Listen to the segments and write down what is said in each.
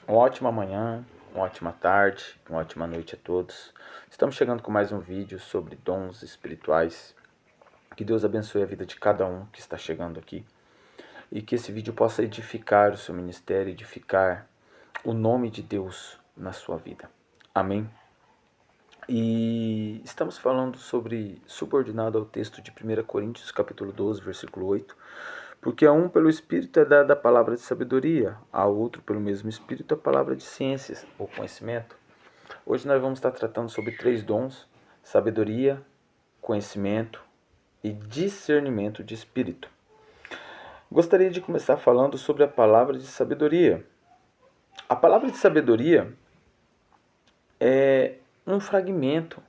Uma ótima manhã, uma ótima tarde, uma ótima noite a todos. Estamos chegando com mais um vídeo sobre dons espirituais. Que Deus abençoe a vida de cada um que está chegando aqui. E que esse vídeo possa edificar o seu ministério, edificar o nome de Deus na sua vida. Amém? E estamos falando sobre, subordinado ao texto de 1 Coríntios, capítulo 12, versículo 8. Porque a um pelo Espírito é dada a palavra de sabedoria, a outro pelo mesmo Espírito a palavra de ciências, ou conhecimento. Hoje nós vamos estar tratando sobre 3 dons: sabedoria, conhecimento e discernimento de espírito. Gostaria de começar falando sobre a palavra de sabedoria. A palavra de sabedoria é um fragmento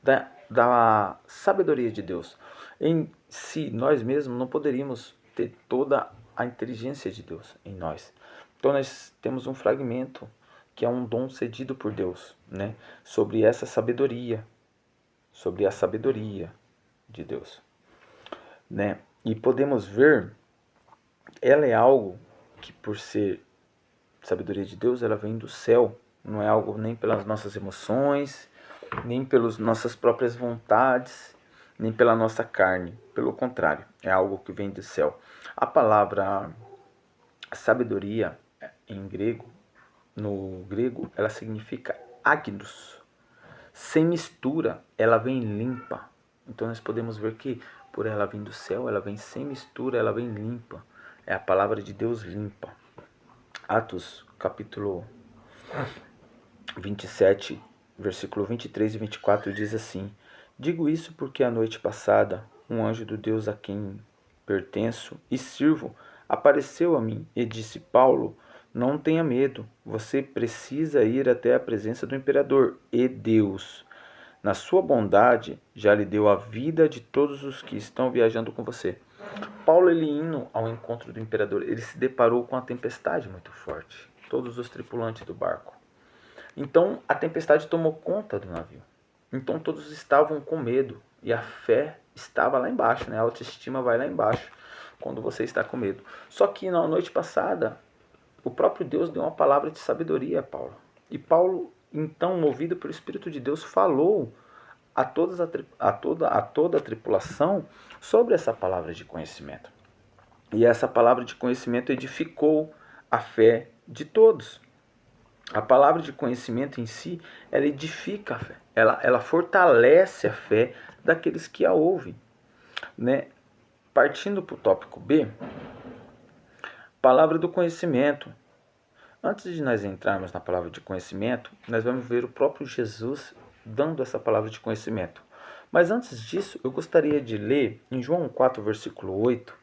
da sabedoria de Deus. Em si, nós mesmos não poderíamos ter toda a inteligência de Deus em nós. Então nós temos um fragmento que é um dom cedido por Deus, né? Sobre essa sabedoria, sobre a sabedoria de Deus, né? E podemos ver, ela é algo que, por ser sabedoria de Deus, ela vem do céu. Não é algo nem pelas nossas emoções, nem pelas nossas próprias vontades, nem pela nossa carne. Pelo contrário, é algo que vem do céu. A palavra sabedoria em grego, no grego, ela significa agnos. Sem mistura, ela vem limpa. Então nós podemos ver que por ela vir do céu, ela vem sem mistura, ela vem limpa. É a palavra de Deus limpa. Atos, capítulo 27, versículo 23 e 24 diz assim: Digo isso porque a noite passada um anjo do Deus a quem pertenço e sirvo apareceu a mim e disse: Paulo, não tenha medo, você precisa ir até a presença do imperador e Deus, na sua bondade, já lhe deu a vida de todos os que estão viajando com você. Paulo, ele indo ao encontro do imperador, ele se deparou com uma tempestade muito forte. Todos os tripulantes do barco. Então a tempestade tomou conta do navio. Então todos estavam com medo e a fé estava lá embaixo, né? A autoestima vai lá embaixo quando você está com medo. Só que na noite passada, o próprio Deus deu uma palavra de sabedoria a Paulo. E Paulo, então, movido pelo Espírito de Deus, falou a toda a tripulação sobre essa palavra de conhecimento. E essa palavra de conhecimento edificou a fé de todos. A palavra de conhecimento em si, ela edifica a fé, ela fortalece a fé daqueles que a ouvem, né? Partindo para o tópico B, palavra do conhecimento. Antes de nós entrarmos na palavra de conhecimento, nós vamos ver o próprio Jesus dando essa palavra de conhecimento. Mas antes disso, eu gostaria de ler em João 4, versículo 8,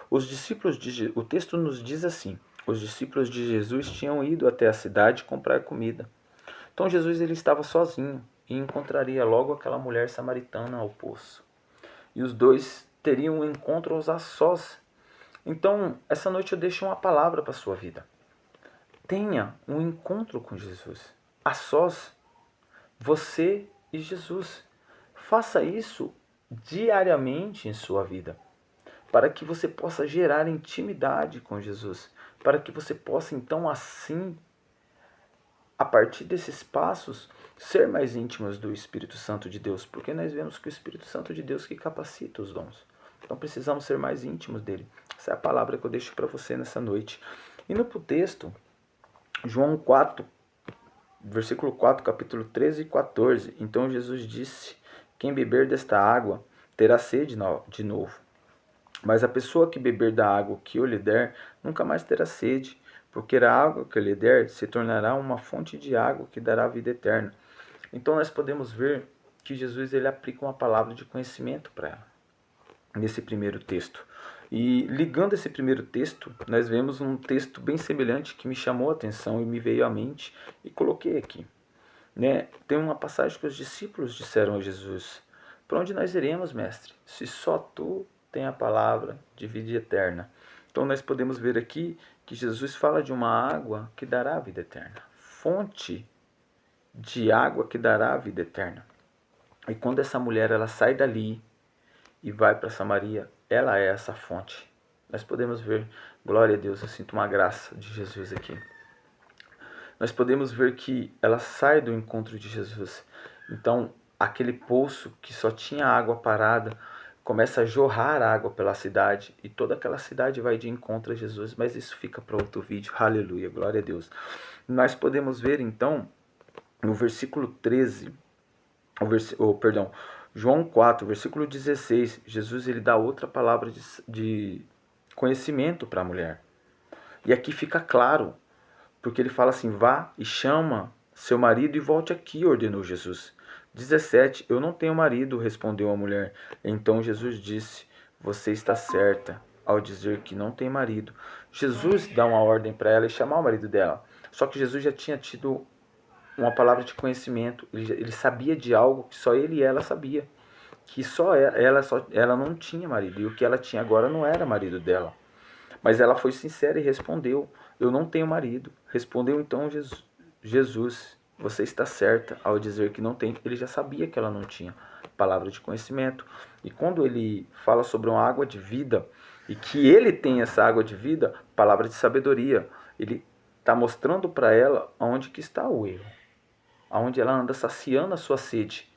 o texto nos diz assim: os discípulos de Jesus tinham ido até a cidade comprar comida. Então Jesus, ele estava sozinho e encontraria logo aquela mulher samaritana ao poço. E os dois teriam um encontro a sós. Então, essa noite eu deixo uma palavra para a sua vida. Tenha um encontro com Jesus, a sós, você e Jesus. Faça isso diariamente em sua vida, para que você possa gerar intimidade com Jesus, para que você possa então assim, a partir desses passos, ser mais íntimos do Espírito Santo de Deus, porque nós vemos que o Espírito Santo de Deus que capacita os dons. Então precisamos ser mais íntimos dele. Essa é a palavra que eu deixo para você nessa noite. Indo para o texto, João 4, versículo 4, capítulo 13 e 14. Então Jesus disse: quem beber desta água terá sede de novo. Mas a pessoa que beber da água que eu lhe der, nunca mais terá sede, porque a água que eu lhe der se tornará uma fonte de água que dará vida eterna. Então nós podemos ver que Jesus, ele aplica uma palavra de conhecimento para ela, nesse primeiro texto. E ligando esse primeiro texto, nós vemos um texto bem semelhante que me chamou a atenção e me veio à mente e coloquei aqui. Né? Tem uma passagem que os discípulos disseram a Jesus: para onde nós iremos, mestre, se só tu tem a palavra de vida eterna? Então nós podemos ver aqui que Jesus fala de uma água que dará a vida eterna, fonte de água que dará a vida eterna. E quando essa mulher, ela sai dali e vai para Samaria, ela é essa fonte. Nós podemos ver, glória a Deus, eu sinto uma graça de Jesus aqui. nós podemos ver que ela sai do encontro de Jesus. Então, aquele poço que só tinha água parada, começa a jorrar água pela cidade, e toda aquela cidade vai de encontro a Jesus, mas isso fica para outro vídeo. Aleluia, glória a Deus. Nós podemos ver então, no versículo 13, João 4, versículo 16, Jesus ele dá outra palavra de conhecimento para a mulher. E aqui fica claro, porque ele fala assim: vá e chama seu marido e volte aqui, ordenou Jesus. 17, eu não tenho marido, respondeu a mulher. Então Jesus disse: você está certa ao dizer que não tem marido. Jesus dá uma ordem para ela e chamar o marido dela. Só que Jesus já tinha tido uma palavra de conhecimento. Ele sabia de algo que só ele e ela sabia. Que ela não tinha marido. E o que ela tinha agora não era marido dela. Mas ela foi sincera e respondeu: eu não tenho marido. Respondeu então Jesus: você está certa ao dizer que não tem. Ele já sabia que ela não tinha palavra de conhecimento. E quando ele fala sobre uma água de vida, e que ele tem essa água de vida, palavra de sabedoria, ele está mostrando para ela onde que está o erro, aonde ela anda saciando a sua sede,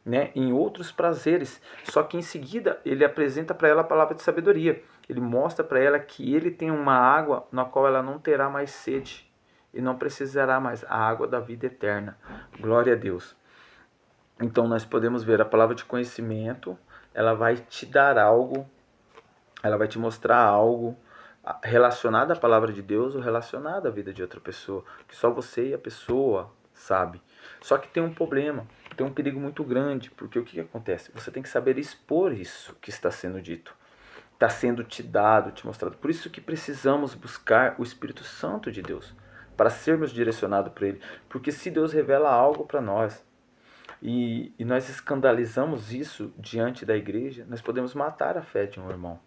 né, em outros prazeres. Só que em seguida ele apresenta para ela a palavra de sabedoria. Ele mostra para ela que ele tem uma água na qual ela não terá mais sede e não precisará mais, a água da vida eterna. Glória a Deus. Então nós podemos ver a palavra de conhecimento, ela vai te dar algo, ela vai te mostrar algo relacionado à palavra de Deus ou relacionado à vida de outra pessoa, que só você e a pessoa sabe. Só que tem um problema, tem um perigo muito grande, porque o que acontece? Você tem que saber expor isso que está sendo dito, está sendo te dado, te mostrado. Por isso que precisamos buscar o Espírito Santo de Deus, para sermos direcionados por Ele. Porque se Deus revela algo para nós, e nós escandalizamos isso diante da igreja, nós podemos matar a fé de um irmão.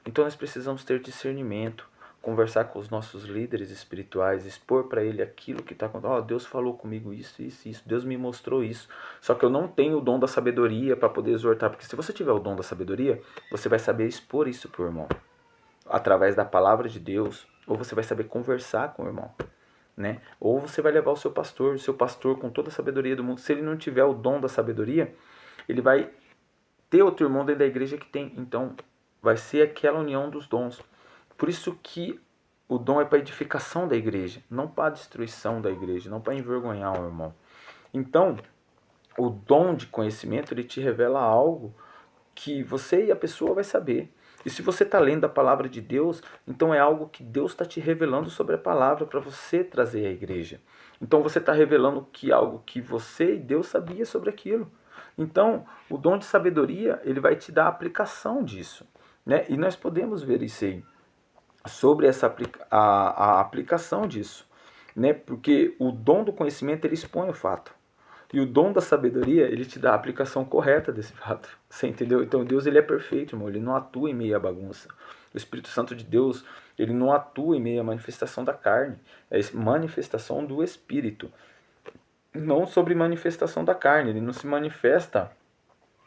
Então nós precisamos ter discernimento, conversar com os nossos líderes espirituais, expor para ele aquilo que está acontecendo. Deus falou comigo isso, isso, isso. Deus me mostrou isso. Só que eu não tenho o dom da sabedoria para poder exortar. Porque se você tiver o dom da sabedoria, você vai saber expor isso para o irmão. Através da palavra de Deus. Ou você vai saber conversar com o irmão, né? Ou você vai levar o seu pastor com toda a sabedoria do mundo. Se ele não tiver o dom da sabedoria, ele vai ter outro irmão dentro da igreja que tem. Então vai ser aquela união dos dons. Por isso que o dom é para edificação da igreja, não para destruição da igreja, não para envergonhar o irmão. Então, o dom de conhecimento, ele te revela algo que você e a pessoa vai saber. E se você está lendo a palavra de Deus, então é algo que Deus está te revelando sobre a palavra para você trazer à igreja. Então você está revelando que algo que você e Deus sabia sobre aquilo. Então, o dom de sabedoria, ele vai te dar a aplicação disso, né? E nós podemos ver isso aí, sobre a aplicação disso, né? Porque o dom do conhecimento, ele expõe o fato. E o dom da sabedoria, ele te dá a aplicação correta desse fato. Você entendeu? Então Deus, ele é perfeito, irmão. Ele não atua em meio à bagunça. O Espírito Santo de Deus, ele não atua em meio à manifestação da carne. É manifestação do Espírito. Não sobre manifestação da carne. Ele não se manifesta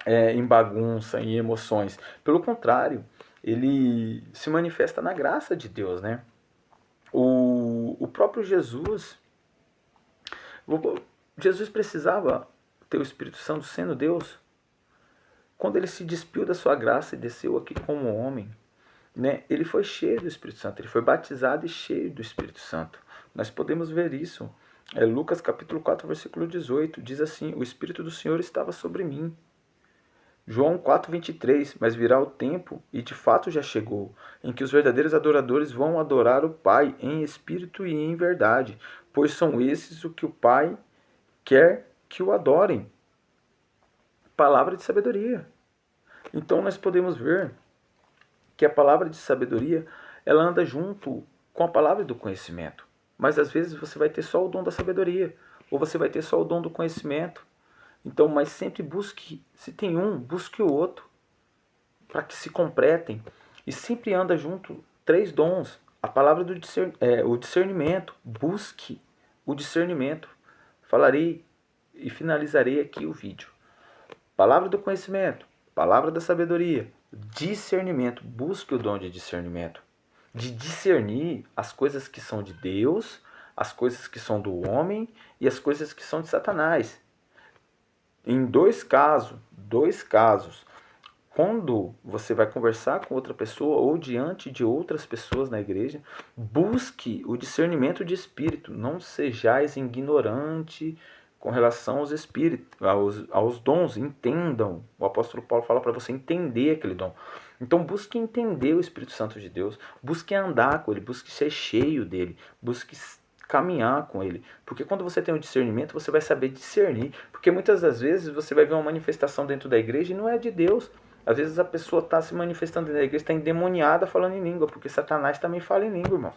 em bagunça, em emoções. Pelo contrário, ele se manifesta na graça de Deus, né? O próprio Jesus precisava ter o Espírito Santo sendo Deus. Quando ele se despiu da sua graça e desceu aqui como homem, né, ele foi cheio do Espírito Santo. Ele foi batizado e cheio do Espírito Santo. Nós podemos ver isso. Lucas capítulo 4, versículo 18. Diz assim: o Espírito do Senhor estava sobre mim. João 4,23, mas virá o tempo, e de fato já chegou, em que os verdadeiros adoradores vão adorar o Pai em espírito e em verdade, pois são esses o que o Pai quer que o adorem. Palavra de sabedoria. Então nós podemos ver que a palavra de sabedoria, ela anda junto com a palavra do conhecimento. Mas às vezes você vai ter só o dom da sabedoria, ou você vai ter só o dom do conhecimento. Então, mas sempre busque, se tem um, busque o outro, para que se completem. E sempre anda junto 3 dons. A palavra do o discernimento. Busque o discernimento. Falarei e finalizarei aqui o vídeo. Palavra do conhecimento, palavra da sabedoria, discernimento. Busque o dom de discernimento. De discernir as coisas que são de Deus as coisas que são do homem e as coisas que são de Satanás. Em dois casos, quando você vai conversar com outra pessoa ou diante de outras pessoas na igreja, busque o discernimento de espírito. Não sejais ignorante com relação aos espíritos, aos dons. Entendam. O apóstolo Paulo fala para você entender aquele dom. Então busque entender o Espírito Santo de Deus. Busque andar com ele. Busque ser cheio dele. Busque caminhar com ele, porque quando você tem um discernimento, você vai saber discernir, porque muitas das vezes você vai ver uma manifestação dentro da igreja e não é de Deus. Às vezes a pessoa está se manifestando dentro da igreja, está endemoniada falando em língua, porque Satanás também fala em língua, irmãos.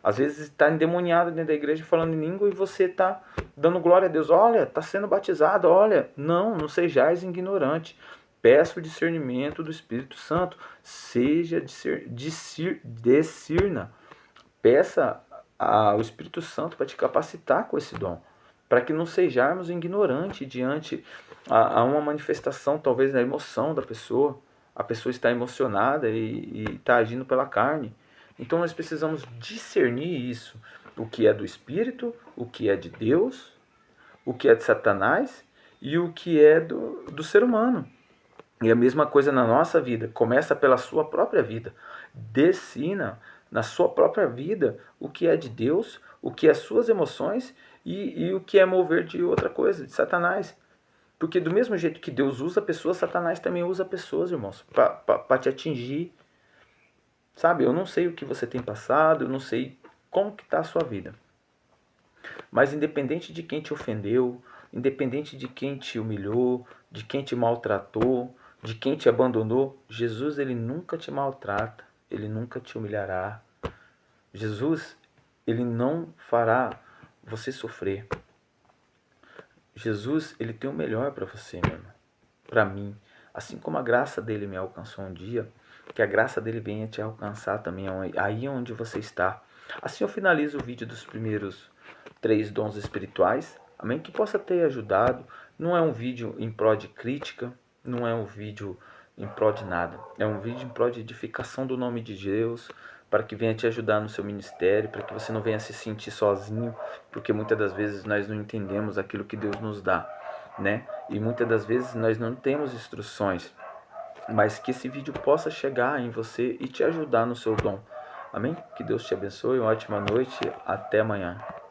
Às vezes está endemoniado dentro da igreja falando em língua e você está dando glória a Deus. Olha, está sendo batizado, olha. Não sejais ignorante. Peça o discernimento do Espírito Santo. Seja discirna. Peça ao Espírito Santo para te capacitar com esse dom, para que não sejamos ignorantes diante a uma manifestação, talvez, da emoção da pessoa. A pessoa está emocionada e está agindo pela carne. Então nós precisamos discernir isso, o que é do Espírito, o que é de Deus, o que é de Satanás e o que é do ser humano. E a mesma coisa na nossa vida, começa pela sua própria vida. Decina na sua própria vida o que é de Deus, o que é suas emoções e o que é mover de outra coisa, de Satanás. Porque do mesmo jeito que Deus usa pessoas, Satanás também usa pessoas, irmãos, para te atingir. Sabe, eu não sei o que você tem passado, eu não sei como que está a sua vida. Mas independente de quem te ofendeu, independente de quem te humilhou, de quem te maltratou, de quem te abandonou, Jesus, ele nunca te maltrata, ele nunca te humilhará. Jesus, ele não fará você sofrer. Jesus, ele tem o melhor para você, meu irmão, para mim. Assim como a graça dele me alcançou um dia, que a graça dele venha te alcançar também aí onde você está. Assim eu finalizo o vídeo dos primeiros 3 dons espirituais. Amém? Que possa ter ajudado. Não é um vídeo em prol de crítica, não é um vídeo em prol de nada. É um vídeo em prol de edificação do nome de Deus, para que venha te ajudar no seu ministério, para que você não venha se sentir sozinho, porque muitas das vezes nós não entendemos aquilo que Deus nos dá, né? E muitas das vezes nós não temos instruções, mas que esse vídeo possa chegar em você e te ajudar no seu dom. Amém? Que Deus te abençoe, uma ótima noite, até amanhã.